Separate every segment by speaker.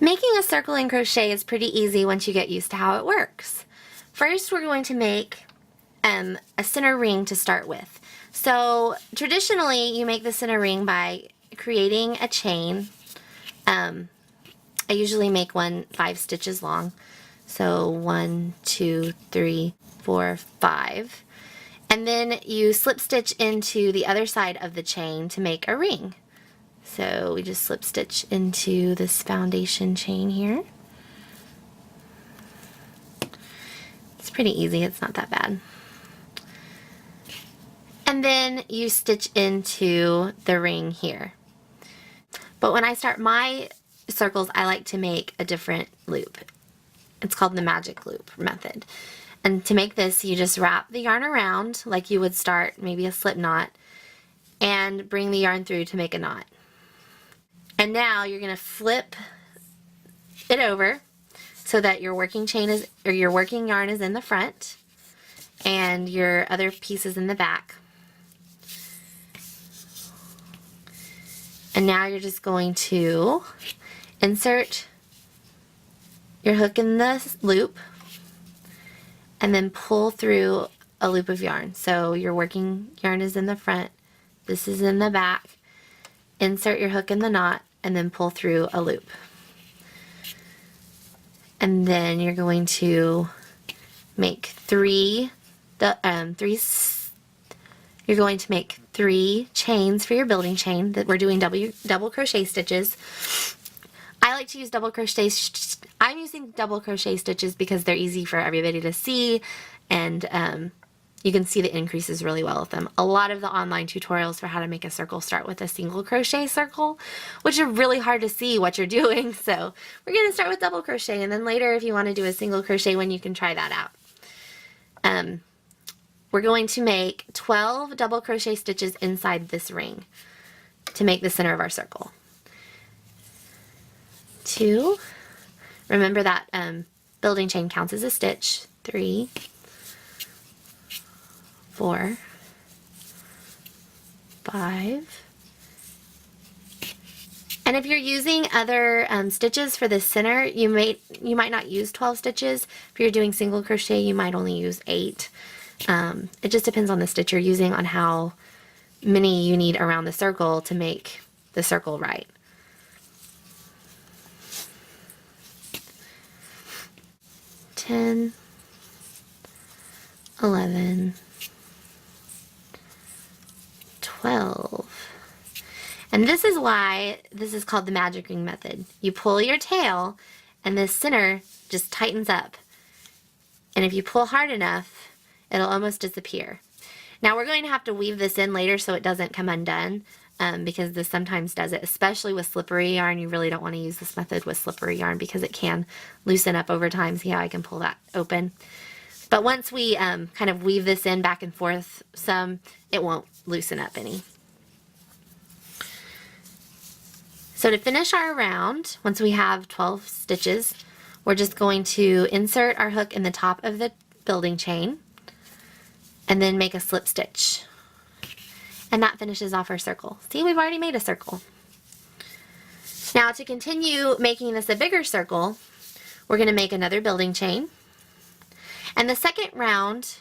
Speaker 1: Making a circle in crochet is pretty easy once you get used to how it works. First, we're going to make a center ring to start with. So traditionally, you make the center ring by creating a chain. I usually make one 5 stitches long. So 1, 2, 3, 4, 5. And then you slip stitch into the other side of the chain to make a ring. So we just slip stitch into this foundation chain here. It's pretty easy, it's not that bad. And then you stitch into the ring here. But when I start my circles, I like to make a different loop. It's called the magic loop method. And to make this, you just wrap the yarn around like you would start maybe a slip knot and bring the yarn through to make a knot. And now you're going to flip it over so that your working chain is, or your working yarn is in the front and your other piece is in the back. And now you're just going to insert your hook in the loop and then pull through a loop of yarn. So your working yarn is in the front, this is in the back. Insert your hook in the knot and then pull through a loop. And then you're going to make three chains for your building chain. That we're doing double crochet stitches. I like to use double crochet. I'm using double crochet stitches because they're easy for everybody to see, and you can see the increases really well with them. A lot of the online tutorials for how to make a circle start with a single crochet circle, which are really hard to see what you're doing. So we're going to start with double crochet, and then later if you want to do a single crochet one, you can try that out. We're going to make 12 double crochet stitches inside this ring to make the center of our circle. 2, remember that building chain counts as a stitch. 3, 4, 5. And if you're using other stitches for the center, you might not use 12 stitches. If you're doing single crochet, you might only use 8. It just depends on the stitch you're using, on how many you need around the circle to make the circle right. 10, 11, 12. And this is why this is called the magic ring method. You pull your tail and this center just tightens up. And if you pull hard enough, it'll almost disappear. Now we're going to have to weave this in later so it doesn't come undone, because this sometimes does it, especially with slippery yarn. You really don't want to use this method with slippery yarn because it can loosen up over time. See how I can pull that open? But once we kind of weave this in back and forth some, it won't loosen up any. So to finish our round, once we have 12 stitches, we're just going to insert our hook in the top of the building chain and then make a slip stitch. And that finishes off our circle. See, we've already made a circle. Now to continue making this a bigger circle, we're going to make another building chain. And the second round,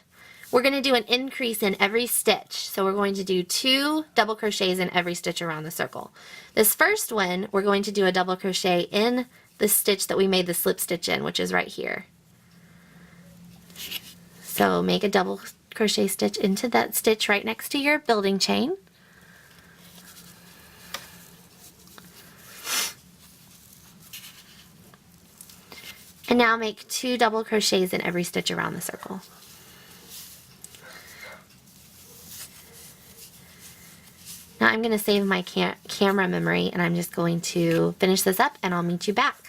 Speaker 1: we're going to do an increase in every stitch. So we're going to do 2 double crochets in every stitch around the circle. This first one, we're going to do a double crochet in the stitch that we made the slip stitch in, which is right here. So make a double crochet stitch into that stitch right next to your building chain. And now make 2 double crochets in every stitch around the circle. Now I'm going to save my camera memory, and I'm just going to finish this up and I'll meet you back.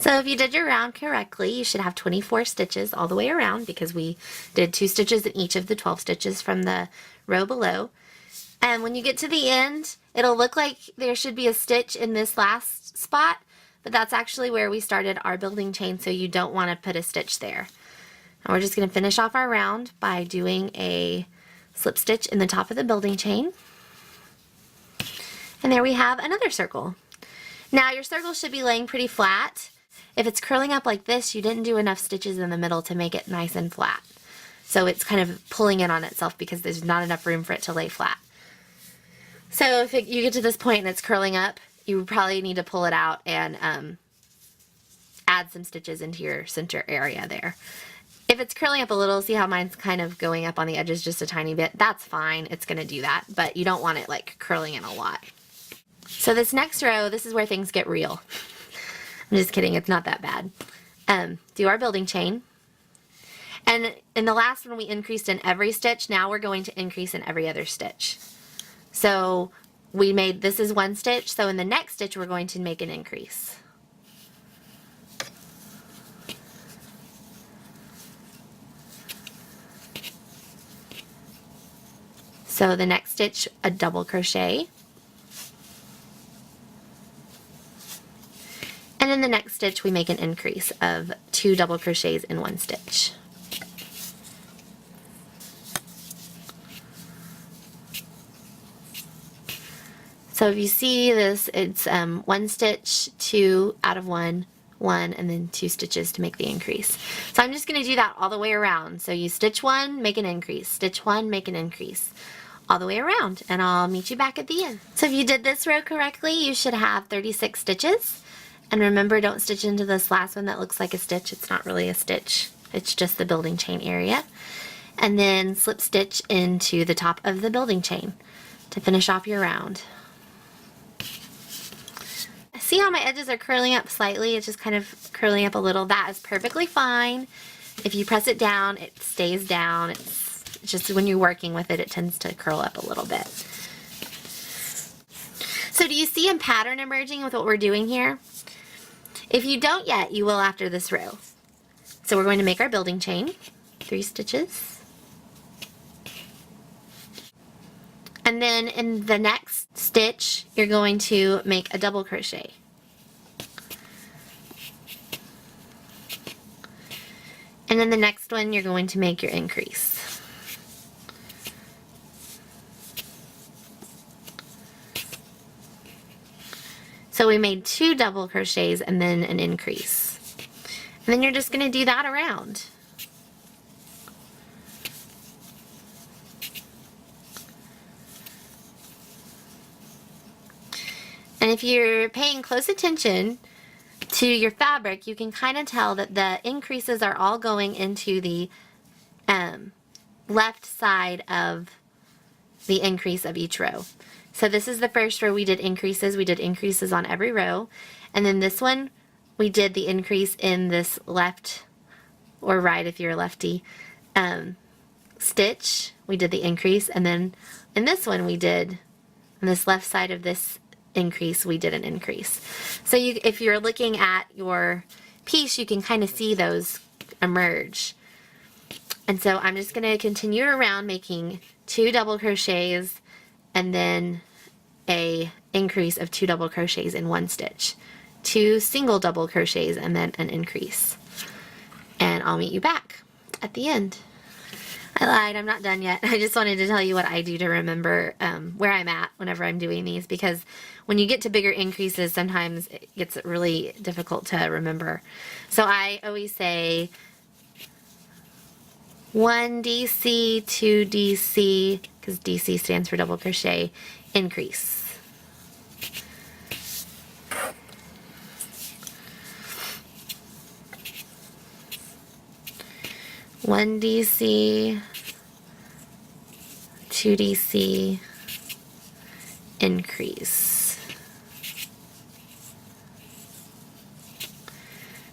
Speaker 1: So if you did your round correctly, you should have 24 stitches all the way around, because we did 2 stitches in each of the 12 stitches from the row below. And when you get to the end, it'll look like there should be a stitch in this last spot, but that's actually where we started our building chain, so you don't want to put a stitch there. Now we're just going to finish off our round by doing a slip stitch in the top of the building chain. And there we have another circle. Now your circle should be laying pretty flat. If it's curling up like this, you didn't do enough stitches in the middle to make it nice and flat. So it's kind of pulling in on itself because there's not enough room for it to lay flat. So if you get to this point and it's curling up, you probably need to pull it out and add some stitches into your center area there. If it's curling up a little, see how mine's kind of going up on the edges just a tiny bit? That's fine, it's gonna do that, but you don't want it like curling in a lot. So this next row, this is where things get real. I'm just kidding, it's not that bad. Do our building chain. And in the last one we increased in every stitch, now we're going to increase in every other stitch. So we made, this is one stitch, so in the next stitch we're going to make an increase. So the next stitch, a double crochet. And in the next stitch we make an increase of 2 double crochets in one stitch. So if you see this, it's one stitch, 2 out of 1, 1, and then 2 stitches to make the increase. So I'm just going to do that all the way around. So you stitch 1, make an increase, stitch 1, make an increase, all the way around, and I'll meet you back at the end. So if you did this row correctly, you should have 36 stitches. And remember, don't stitch into this last one that looks like a stitch. It's not really a stitch. It's just the building chain area. And then slip stitch into the top of the building chain to finish off your round. See how my edges are curling up slightly? It's just kind of curling up a little. That is perfectly fine. If you press it down, it stays down. It's just when you're working with it, it tends to curl up a little bit. So do you see a pattern emerging with what we're doing here? If you don't yet, you will after this row. So we're going to make our building chain, 3 stitches. And then in the next stitch, you're going to make a double crochet. And then the next one, you're going to make your increase. So we made 2 double crochets and then an increase. And then you're just going to do that around. And if you're paying close attention to your fabric, you can kind of tell that the increases are all going into the left side of the increase of each row. So this is the first row we did increases. We did increases on every row. And then this one, we did the increase in this left or right if you're a lefty stitch. We did the increase. And then in this one we did, on this left side of this increase, we did an increase. So if you're looking at your piece, you can kind of see those emerge. And so I'm just going to continue around making 2 double crochets and then a increase of 2 double crochets in one stitch, 2 single double crochets, and then an increase. And I'll meet you back at the end. I lied, I'm not done yet. I just wanted to tell you what I do to remember where I'm at whenever I'm doing these, because when you get to bigger increases, sometimes it gets really difficult to remember. So I always say 1 DC, 2 DC, because DC stands for double crochet, increase. One DC, 2 DC, increase.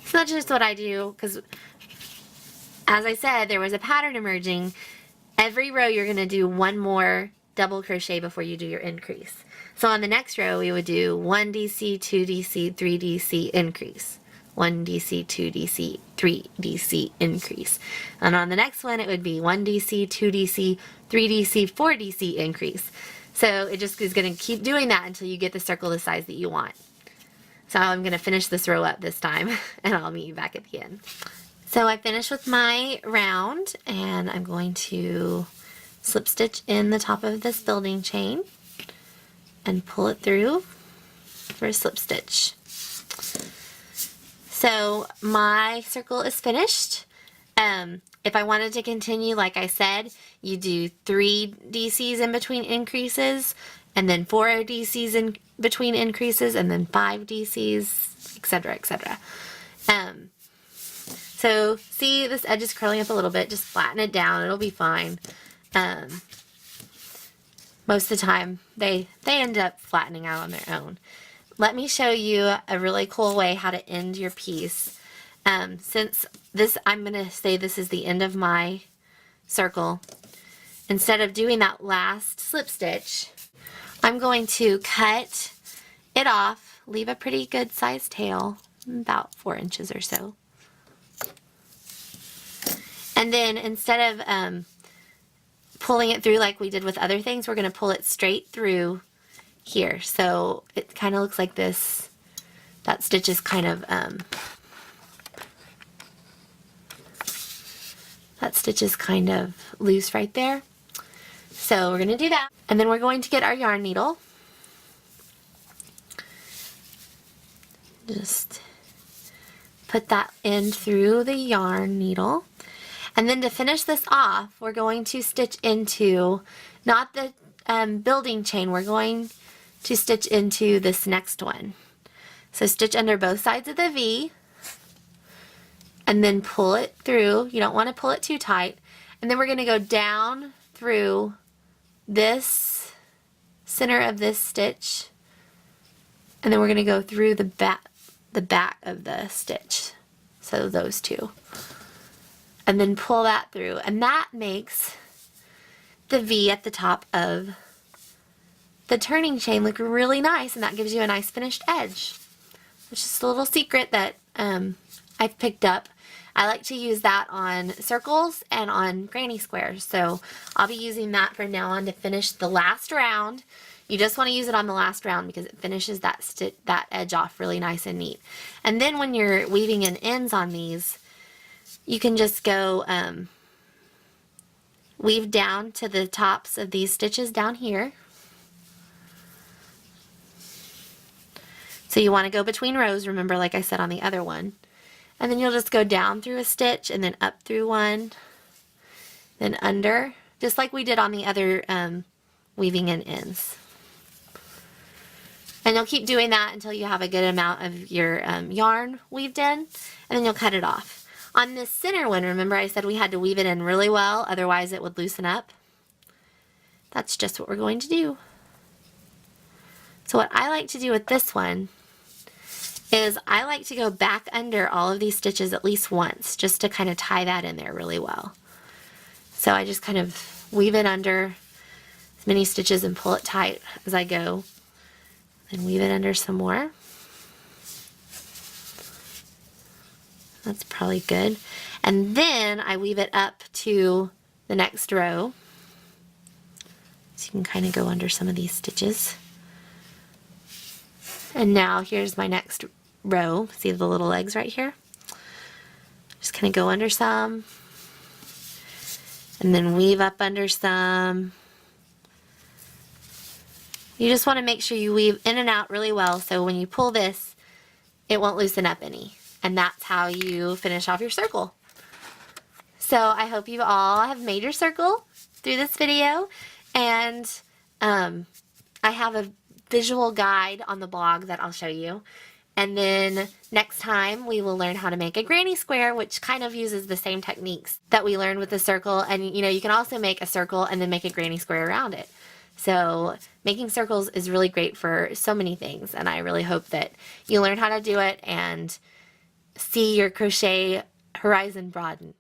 Speaker 1: So that's just what I do, because as I said, there was a pattern emerging. Every row you're going to do 1 more double crochet before you do your increase. So on the next row we would do 1 DC, 2 DC, 3 DC, increase. 1 DC, 2 DC, 3 DC, increase. And on the next one it would be 1 DC, 2 DC, 3 DC, 4 DC, increase. So it just is going to keep doing that until you get the circle the size that you want. So I'm going to finish this row up this time and I'll meet you back at the end. So I finished with my round and I'm going to slip stitch in the top of this building chain and pull it through. for a slip stitch. So my circle is finished. If I wanted to continue, like I said, you do 3 DCs in between increases, and then 4 DCs in between increases, and then 5 DCs, etc., etc. So see, this edge is curling up a little bit. Just flatten it down. It'll be fine. Most of the time, they end up flattening out on their own. Let me show you a really cool way how to end your piece. Since this, I'm going to say this is the end of my circle. Instead of doing that last slip stitch, I'm going to cut it off, leave a pretty good sized tail, about 4 inches or so. And then instead of pulling it through like we did with other things, we're going to pull it straight through here. So it kind of looks like this. That stitch is kind of, loose right there. So we're going to do that. And then we're going to get our yarn needle. Just put that in through the yarn needle. And then to finish this off, we're going to stitch into, not the building chain, we're going to stitch into this next one. So stitch under both sides of the V, and then pull it through. You don't want to pull it too tight. And then we're going to go down through this center of this stitch, and then we're going to go through the back of the stitch. So those two. And then pull that through, and that makes the V at the top of the turning chain look really nice, and that gives you a nice finished edge. It's just a little secret that I've picked up. I like to use that on circles and on granny squares, so I'll be using that from now on to finish the last round. You just want to use it on the last round because it finishes that edge off really nice and neat. And then when you're weaving in ends on these, you can just go weave down to the tops of these stitches down here. So you want to go between rows, remember, like I said on the other one. And then you'll just go down through a stitch and then up through one, then under, just like we did on the other weaving in ends. And you'll keep doing that until you have a good amount of your yarn weaved in, and then you'll cut it off. On this center one, remember I said we had to weave it in really well, otherwise it would loosen up. That's just what we're going to do. So what I like to do with this one is I like to go back under all of these stitches at least once, just to kind of tie that in there really well. So I just kind of weave it under as many stitches and pull it tight as I go. Then weave it under some more. That's probably good. And then I weave it up to the next row. So you can kind of go under some of these stitches. And now here's my next row. See the little legs right here? Just kind of go under some. And then weave up under some. You just want to make sure you weave in and out really well so when you pull this, it won't loosen up any. And that's how you finish off your circle. So I hope you all have made your circle through this video. And I have a visual guide on the blog that I'll show you. And then next time we will learn how to make a granny square, which kind of uses the same techniques that we learned with the circle. And you know, you can also make a circle and then make a granny square around it. So making circles is really great for so many things, and I really hope that you learn how to do it and see your crochet horizon broaden.